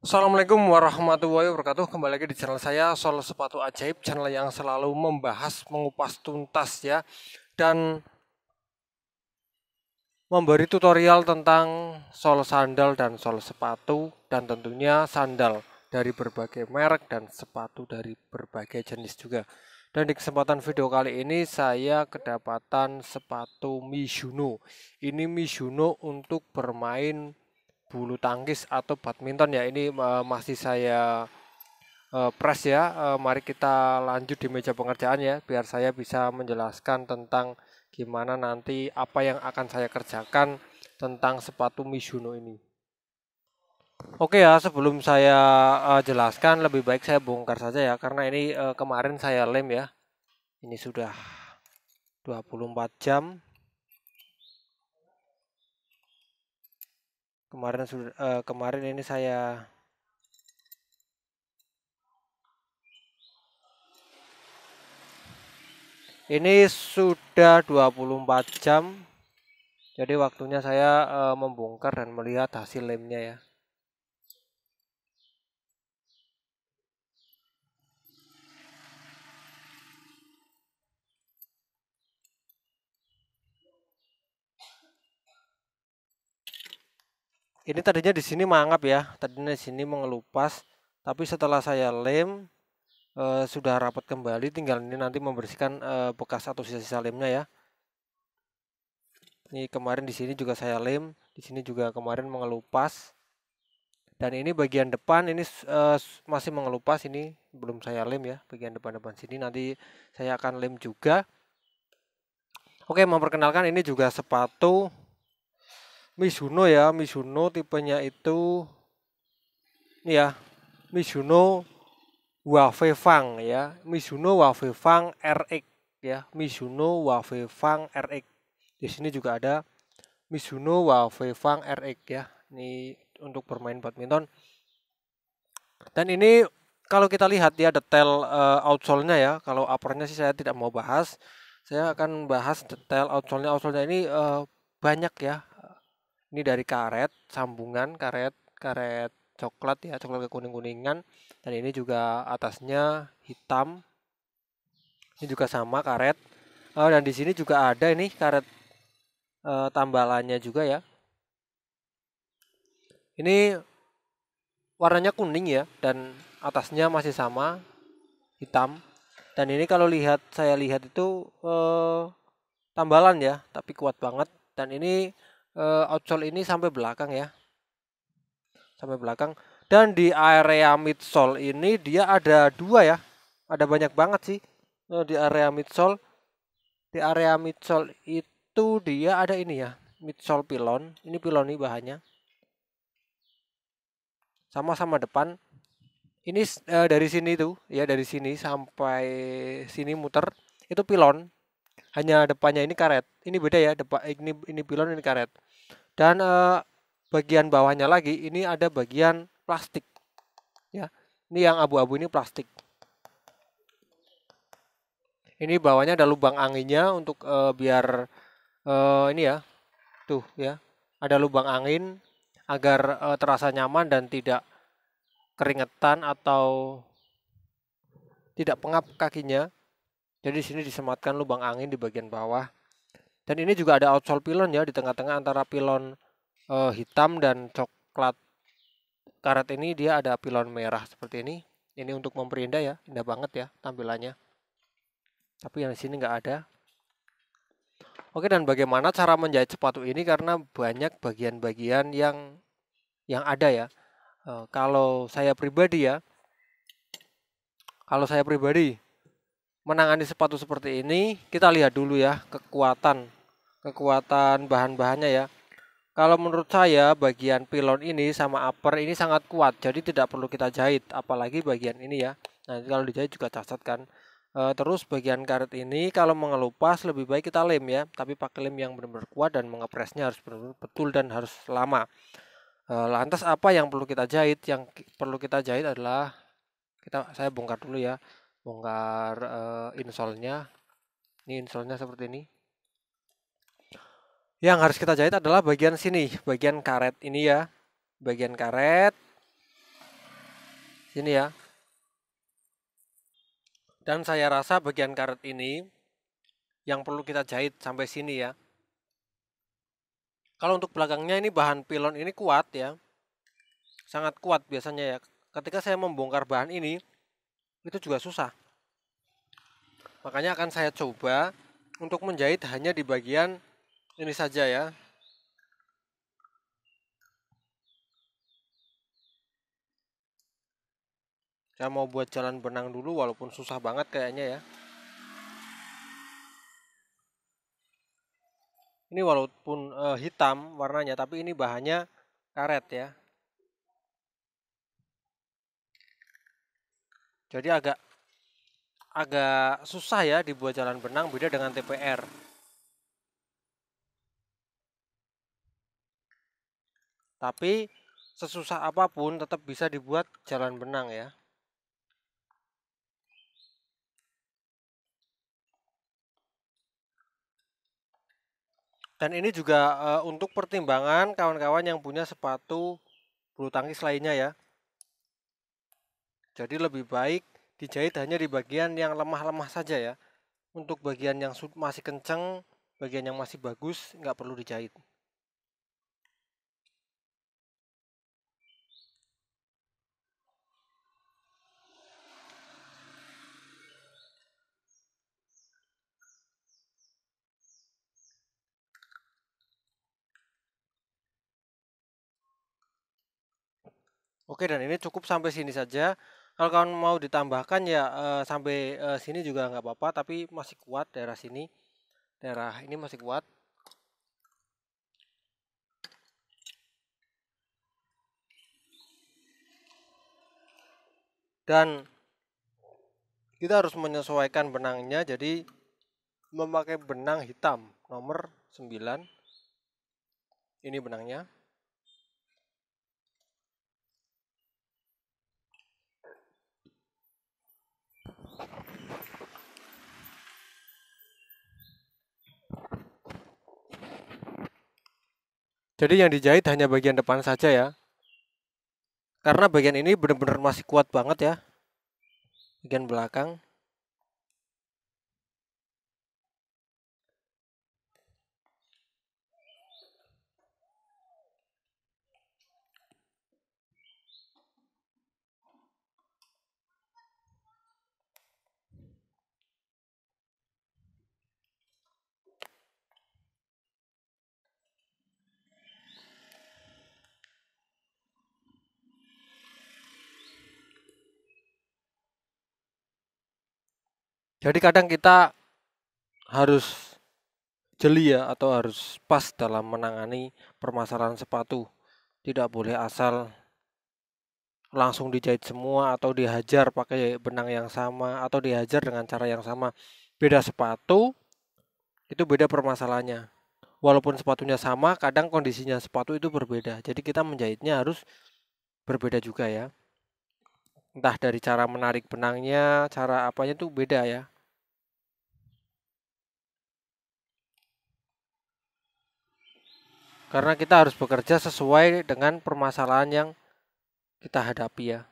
Assalamualaikum warahmatullahi wabarakatuh. Kembali lagi di channel saya Sol Sepatu Ajaib, channel yang selalu membahas, mengupas tuntas ya, dan memberi tutorial tentang sol sandal dan sol sepatu, dan tentunya sandal dari berbagai merek dan sepatu dari berbagai jenis juga. Dan di kesempatan video kali ini saya kedapatan sepatu Mizuno. Ini Mizuno untuk bermain bulu tangkis atau badminton ya. Ini masih saya press ya. Mari kita lanjut di meja pengerjaan ya, biar saya bisa menjelaskan tentang gimana nanti apa yang akan saya kerjakan tentang sepatu Mizuno ini. Oke ya, sebelum saya jelaskan lebih baik saya bongkar saja ya, karena ini kemarin saya lem ya. Ini sudah 24 jam. Kemarin ini saya ini sudah 24 jam. Jadi waktunya saya membongkar dan melihat hasil lemnya ya. Ini tadinya di sini mangap ya, tadinya di sini mengelupas, tapi setelah saya lem sudah rapat kembali, tinggal ini nanti membersihkan bekas atau sisa-sisa lemnya ya. Ini kemarin di sini juga saya lem, di sini juga kemarin mengelupas. Dan ini bagian depan ini masih mengelupas, ini belum saya lem ya, bagian depan-depan sini nanti saya akan lem juga. Oke, memperkenalkan ini juga sepatu Mizuno ya, Mizuno tipenya itu ini ya, Mizuno Wavefang ya, Mizuno Wavefang RX ya, Mizuno Wavefang RX. Di sini juga ada Mizuno Wavefang RX ya. Ini untuk bermain badminton. Dan ini kalau kita lihat ya detail outsole-nya ya. Kalau uppernya sih saya tidak mau bahas. Saya akan bahas detail outsole-nya. Outsole-nya ini banyak ya. Ini dari karet, sambungan karet, karet coklat ya, coklat kekuning-kuningan. Dan ini juga atasnya hitam. Ini juga sama karet. Dan di sini juga ada ini karet tambalannya juga ya. Ini warnanya kuning ya, dan atasnya masih sama hitam. Dan ini kalau saya lihat itu tambalan ya, tapi kuat banget. Dan ini outsole ini sampai belakang ya, sampai belakang. Dan di area midsole ini dia ada dua ya, ada banyak banget sih. Di area midsole, di area midsole itu dia ada ini ya, midsole pilon. Ini pilon nih bahannya, sama-sama depan. Ini dari sini tuh ya, dari sini sampai sini muter itu pilon. Hanya depannya ini karet. Ini beda ya, depan ini pilon, ini karet. Dan bagian bawahnya lagi ini ada bagian plastik ya. Ini yang abu-abu ini plastik. Ini bawahnya ada lubang anginnya untuk biar ini ya. Tuh ya. Ada lubang angin agar terasa nyaman dan tidak keringetan atau tidak pengap kakinya. Jadi di sini disematkan lubang angin di bagian bawah. Dan ini juga ada outsole pilon ya, di tengah-tengah antara pilon hitam dan coklat karet ini dia ada pilon merah seperti ini. Ini untuk memperindah ya, indah banget ya tampilannya. Tapi yang di sini nggak ada. Oke, dan bagaimana cara menjahit sepatu ini, karena banyak bagian-bagian yang ada ya. Kalau saya pribadi ya, kalau saya pribadi menangani sepatu seperti ini, kita lihat dulu ya kekuatan bahan-bahannya ya. Kalau menurut saya bagian pilon ini sama upper ini sangat kuat, jadi tidak perlu kita jahit, apalagi bagian ini ya. Nah, kalau dijahit juga cacat kan. Terus bagian karet ini kalau mengelupas lebih baik kita lem ya, tapi pakai lem yang benar-benar kuat dan mengepresnya harus benar-benar betul dan harus lama. Lantas apa yang perlu kita jahit? Yang perlu kita jahit adalah saya bongkar dulu ya, bongkar insole-nya. Ini insole-nya seperti ini. Yang harus kita jahit adalah bagian sini, bagian karet ini ya. Bagian karet. Sini ya. Dan saya rasa bagian karet ini yang perlu kita jahit sampai sini ya. Kalau untuk belakangnya ini bahan pilon ini kuat ya. Sangat kuat biasanya ya. Ketika saya membongkar bahan ini, itu juga susah. Makanya akan saya coba untuk menjahit hanya di bagian ini saja ya. Saya mau buat jalan benang dulu walaupun susah banget kayaknya ya. Ini walaupun hitam warnanya, tapi ini bahannya karet ya. Jadi agak susah ya dibuat jalan benang, beda dengan TPR. Tapi sesusah apapun tetap bisa dibuat jalan benang ya. Dan ini juga untuk pertimbangan kawan-kawan yang punya sepatu bulu tangkis lainnya ya. Jadi lebih baik dijahit hanya di bagian yang lemah-lemah saja ya. Untuk bagian yang masih kenceng, bagian yang masih bagus, nggak perlu dijahit. Oke, dan ini cukup sampai sini saja. Kalau kawan mau ditambahkan ya sampai sini juga nggak apa-apa, tapi masih kuat daerah sini. Daerah ini masih kuat. Dan kita harus menyesuaikan benangnya, jadi memakai benang hitam nomor 9. Ini benangnya. Jadi yang dijahit hanya bagian depan saja ya. Karena bagian ini benar-benar masih kuat banget ya. Bagian belakang. Jadi kadang kita harus jeli ya atau harus pas dalam menangani permasalahan sepatu. Tidak boleh asal langsung dijahit semua atau dihajar pakai benang yang sama atau dihajar dengan cara yang sama. Beda sepatu itu beda permasalahannya. Walaupun sepatunya sama, kadang kondisinya sepatu itu berbeda. Jadi kita menjahitnya harus berbeda juga ya. Entah dari cara menarik benangnya, cara apanya itu beda ya. Karena kita harus bekerja sesuai dengan permasalahan yang kita hadapi ya.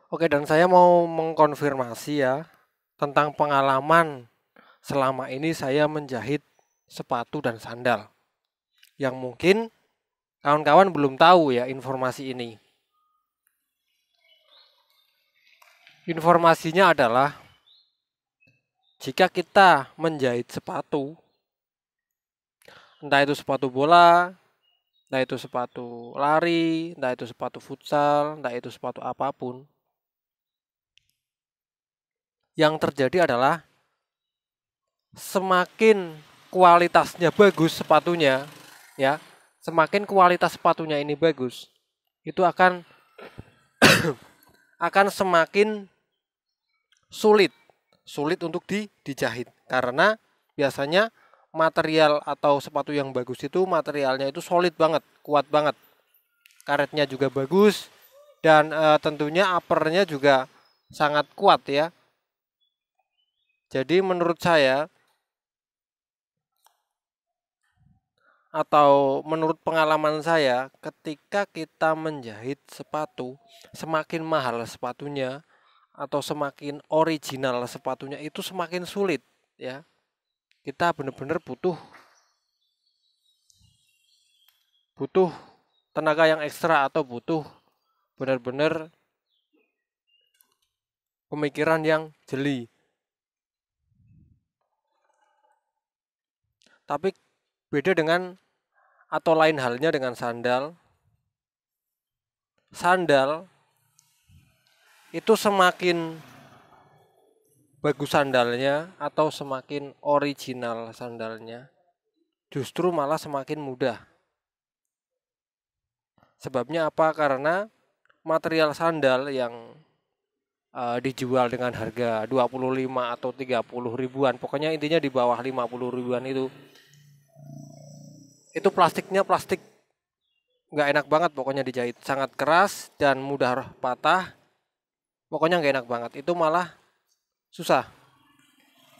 Oke, dan saya mau mengkonfirmasi ya tentang pengalaman selama ini saya menjahit sepatu dan sandal. Yang mungkin kawan-kawan belum tahu ya informasi ini. Informasinya adalah jika kita menjahit sepatu, entah itu sepatu bola, entah itu sepatu lari, entah itu sepatu futsal, entah itu sepatu apapun, yang terjadi adalah semakin kualitasnya bagus sepatunya, ya, semakin kualitas sepatunya ini bagus, itu akan semakin sulit sulit untuk dijahit, karena biasanya material atau sepatu yang bagus itu materialnya itu solid banget, kuat banget, karetnya juga bagus, dan tentunya uppernya juga sangat kuat ya. Jadi menurut saya, atau menurut pengalaman saya, ketika kita menjahit sepatu, semakin mahal sepatunya atau semakin original sepatunya itu semakin sulit ya. Kita benar-benar butuh tenaga yang ekstra, atau butuh benar-benar pemikiran yang jeli. Tapi beda dengan, atau lain halnya dengan sandal. Sandal itu semakin bagus sandalnya atau semakin original sandalnya, justru malah semakin mudah. Sebabnya apa? Karena material sandal yang dijual dengan harga 25 atau 30 ribuan, pokoknya intinya di bawah 50 ribuan itu plastiknya plastik nggak enak banget, pokoknya dijahit sangat keras dan mudah patah, pokoknya nggak enak banget, itu malah susah.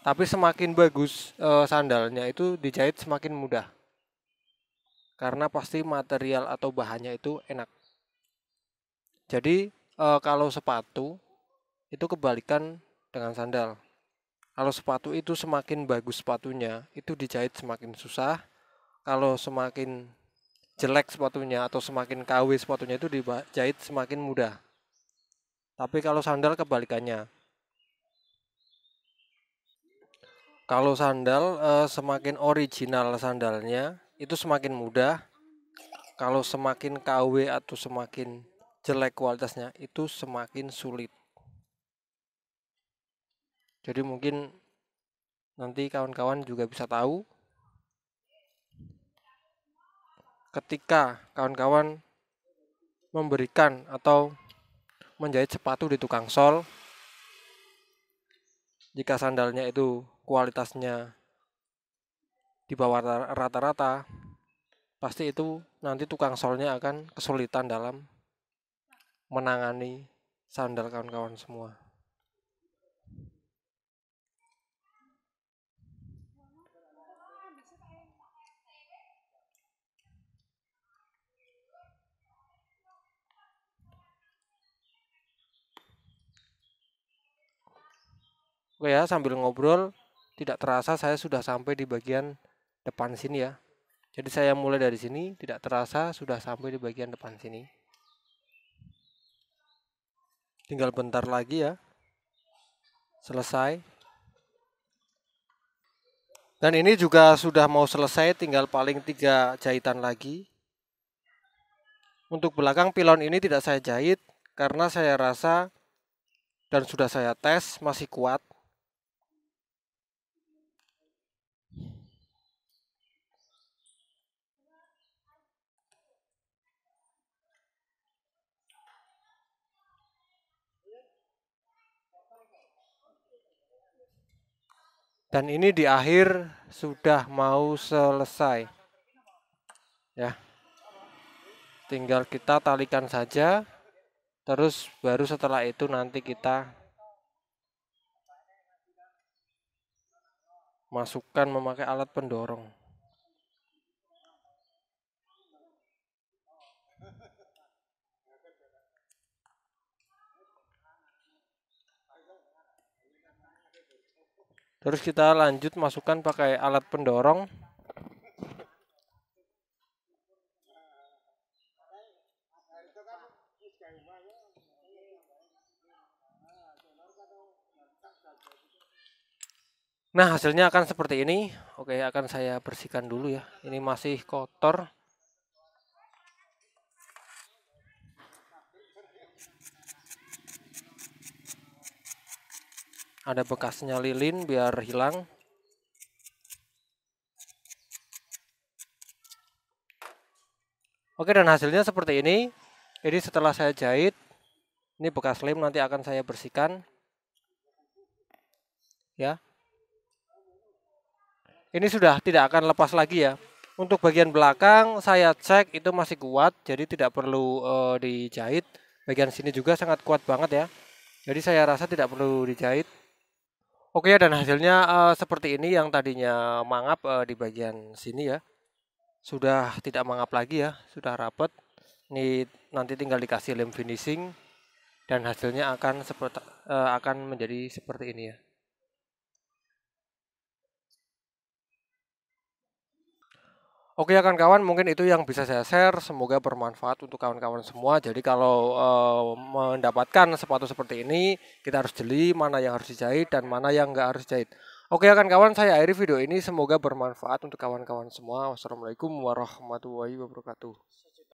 Tapi semakin bagus sandalnya itu dijahit semakin mudah, karena pasti material atau bahannya itu enak. Jadi kalau sepatu itu kebalikan dengan sandal. Kalau sepatu itu semakin bagus sepatunya, itu dijahit semakin susah. Kalau semakin jelek sepatunya atau semakin KW sepatunya, itu dijahit semakin mudah. Tapi kalau sandal kebalikannya. Kalau sandal semakin original sandalnya itu semakin mudah. Kalau semakin KW atau semakin jelek kualitasnya itu semakin sulit. Jadi mungkin nanti kawan-kawan juga bisa tahu, ketika kawan-kawan memberikan atau menjahit sepatu di tukang sol, jika sandalnya itu kualitasnya di bawah rata-rata, pasti itu nanti tukang solnya akan kesulitan dalam menangani sandal kawan-kawan semua. Oke ya, sambil ngobrol tidak terasa saya sudah sampai di bagian depan sini ya. Jadi saya mulai dari sini, tidak terasa sudah sampai di bagian depan sini. Tinggal bentar lagi ya, selesai. Dan ini juga sudah mau selesai, tinggal paling 3 jahitan lagi. Untuk belakang pilon ini tidak saya jahit karena saya rasa dan sudah saya tes masih kuat. Dan ini di akhir sudah mau selesai. Ya. Tinggal kita talikan saja. Terus baru setelah itu nanti kita masukkan memakai alat pendorong. Terus kita lanjut masukkan pakai alat pendorong. Nah, hasilnya akan seperti ini. Oke, akan saya bersihkan dulu ya. Ini masih kotor. Ada bekasnya lilin biar hilang. Oke, dan hasilnya seperti ini. Ini setelah saya jahit. Ini bekas lem, nanti akan saya bersihkan. ya. Ini sudah tidak akan lepas lagi ya. Untuk bagian belakang saya cek itu masih kuat, jadi tidak perlu dijahit. Bagian sini juga sangat kuat banget ya. Jadi saya rasa tidak perlu dijahit. Oke ya, dan hasilnya seperti ini. Yang tadinya mangap di bagian sini ya, sudah tidak mangap lagi ya, sudah rapet. Ini nanti tinggal dikasih lem finishing dan hasilnya akan menjadi seperti ini ya. Oke ya kawan-kawan, mungkin itu yang bisa saya share. Semoga bermanfaat untuk kawan-kawan semua. Jadi kalau mendapatkan sepatu seperti ini, kita harus jeli mana yang harus dijahit dan mana yang nggak harus dijahit. Oke ya kawan-kawan, saya akhiri video ini. Semoga bermanfaat untuk kawan-kawan semua. Wassalamualaikum warahmatullahi wabarakatuh.